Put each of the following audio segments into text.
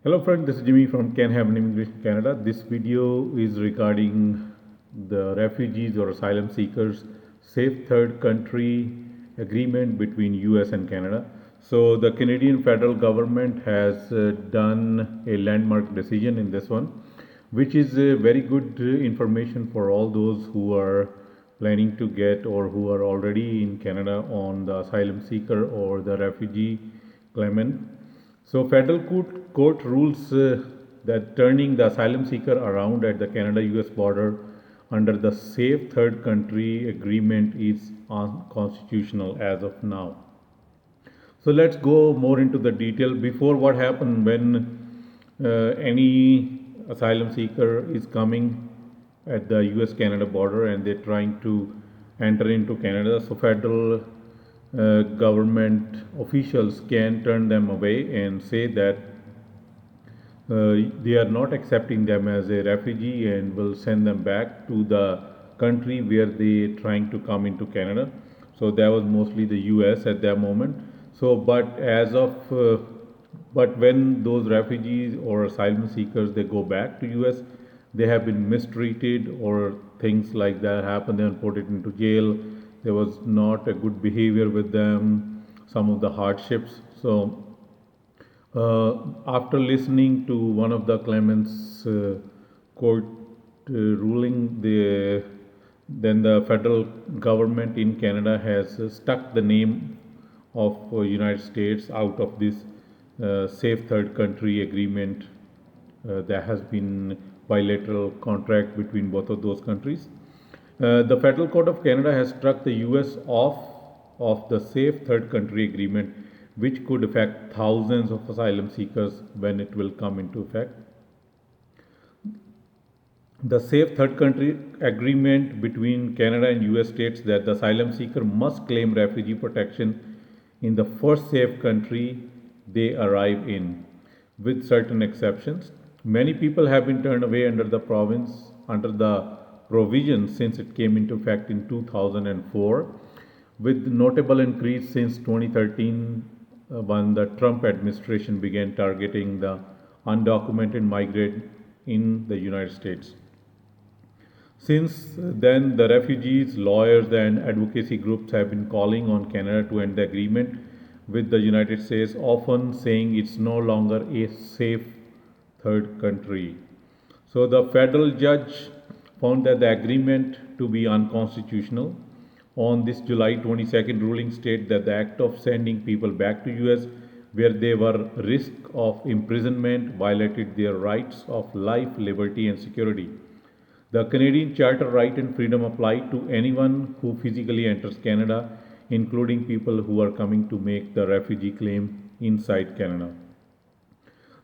Hello friend, this is Jimmy from Can Haven Immigration Canada. This video is regarding the refugees or asylum seekers safe third country agreement between US and Canada. So the Canadian federal government has done a landmark decision in this one, which is very good information for all those who are planning to get or who are already in Canada on the asylum seeker or the refugee claimant. So federal court rules that turning the asylum seeker around at the Canada-US border under the Safe Third Country Agreement is unconstitutional as of now. So let's go more into the detail. Before, what happened when any asylum seeker is coming at the US-Canada border and they're trying to enter into Canada. So federal government officials can turn them away and say that they are not accepting them as a refugee and will send them back to the country where they trying to come into Canada. So that was mostly the US at that moment. So but when those refugees or asylum seekers they go back to US, they have been mistreated or things like that happen. They are put it into jail. There was not a good behavior with them. Some of the hardships. So after listening to one of the claimants' court ruling, then the federal government in Canada has stuck the name of United States out of this safe third country agreement. There has been bilateral contract between both of those countries. The Federal Court of Canada has struck the US off of the Safe Third Country Agreement, which could affect thousands of asylum seekers when it will come into effect. The Safe Third Country Agreement between Canada and US states that the asylum seeker must claim refugee protection in the first safe country they arrive in, with certain exceptions. Many people have been turned away under the provision since it came into effect in 2004, with notable increase since 2013 when the Trump administration began targeting the undocumented migrant in the United States. Since then, the refugees, lawyers, and advocacy groups have been calling on Canada to end the agreement with the United States, often saying it's no longer a safe third country. So, the federal judge found that the agreement to be unconstitutional. On this July 22nd ruling state that the act of sending people back to US where they were risk of imprisonment violated their rights of life, liberty and security. The Canadian Charter right and freedom apply to anyone who physically enters Canada, including people who are coming to make the refugee claim inside Canada.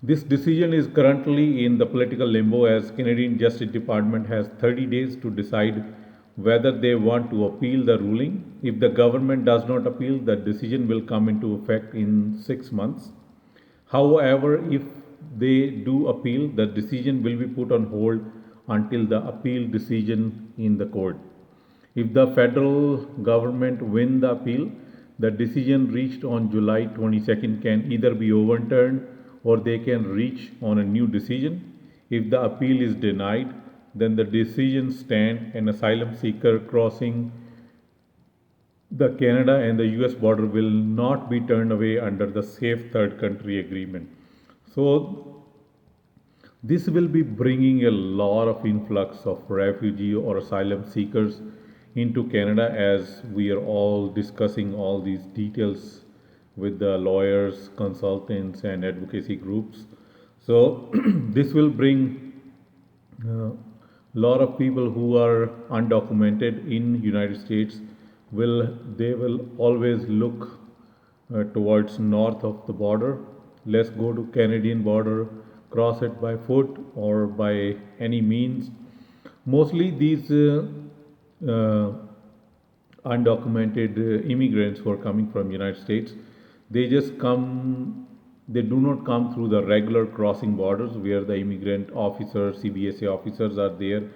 This decision is currently in the political limbo as Canadian Justice Department has 30 days to decide whether they want to appeal the ruling. If the government does not appeal, the decision will come into effect in 6 months. However, if they do appeal, the decision will be put on hold until the appeal decision in the court. If the federal government win the appeal, the decision reached on July 22nd can either be overturned or they can reach on a new decision. If the appeal is denied, then the decision stand an asylum seeker crossing the Canada and the US border will not be turned away under the Safe Third Country Agreement. So this will be bringing a lot of influx of refugee or asylum seekers into Canada as we are all discussing all these details with the lawyers, consultants, and advocacy groups. So this will bring a lot of people who are undocumented in United States will always look towards north of the border. Let's go to Canadian border, cross it by foot or by any means. Mostly these uh, undocumented immigrants who are coming from United States, they just come, they do not come through the regular crossing borders where the immigrant officers, CBSA officers are there.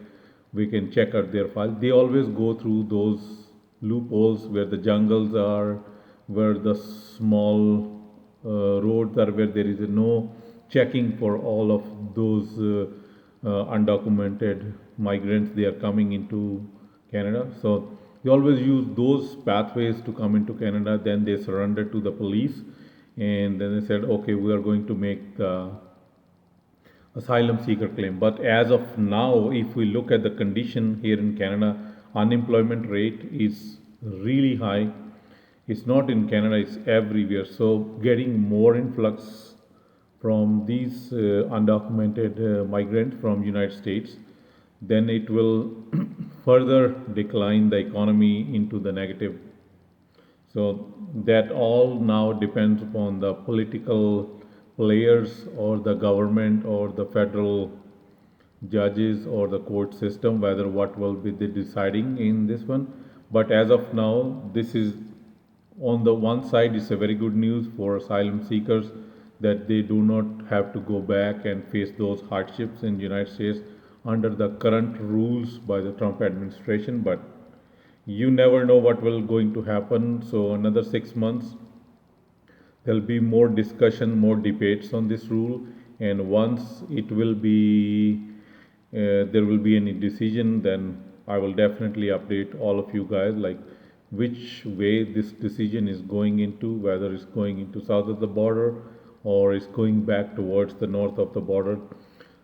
We can check out their file. They always go through those loopholes where the jungles are, where the small roads are, where there is no checking for all of those undocumented migrants they are coming into Canada. So they always use those pathways to come into Canada. Then they surrender to the police, and then they said, okay, we are going to make the asylum seeker claim. But as of now, if we look at the condition here in Canada, unemployment rate is really high. It's not in Canada, it's everywhere. So getting more influx from these undocumented migrants from United States, then it will further decline the economy into the negative. So that all now depends upon the political players or the government or the federal judges or the court system, whether what will be the deciding in this one. But as of now, this is on the one side, it's a very good news for asylum seekers that they do not have to go back and face those hardships in the United States under the current rules by the Trump administration. But you never know what will going to happen. So another 6 months, there'll be more discussion, more debates on this rule, and once it will be there will be any decision, then I will definitely update all of you guys, like which way this decision is going into, whether it's going into south of the border or it's going back towards the north of the border.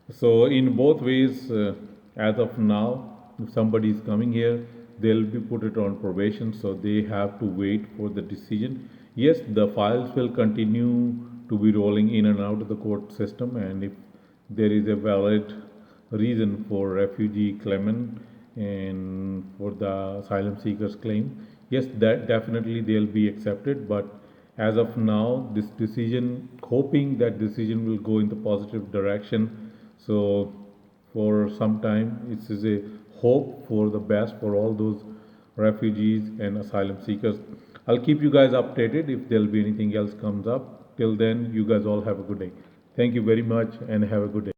So in both ways, as of now, if somebody is coming here, they'll be put it on probation, so they have to wait for the decision. Yes, the files will continue to be rolling in and out of the court system, and if there is a valid reason for refugee claimant and for the asylum seekers claim, yes, that definitely they'll be accepted. But as of now, this decision, hoping that decision will go in the positive direction. So for some time, it is a hope for the best for all those refugees and asylum seekers. I'll keep you guys updated if there'll be anything else comes up. Till then, you guys all have a good day. Thank you very much and have a good day.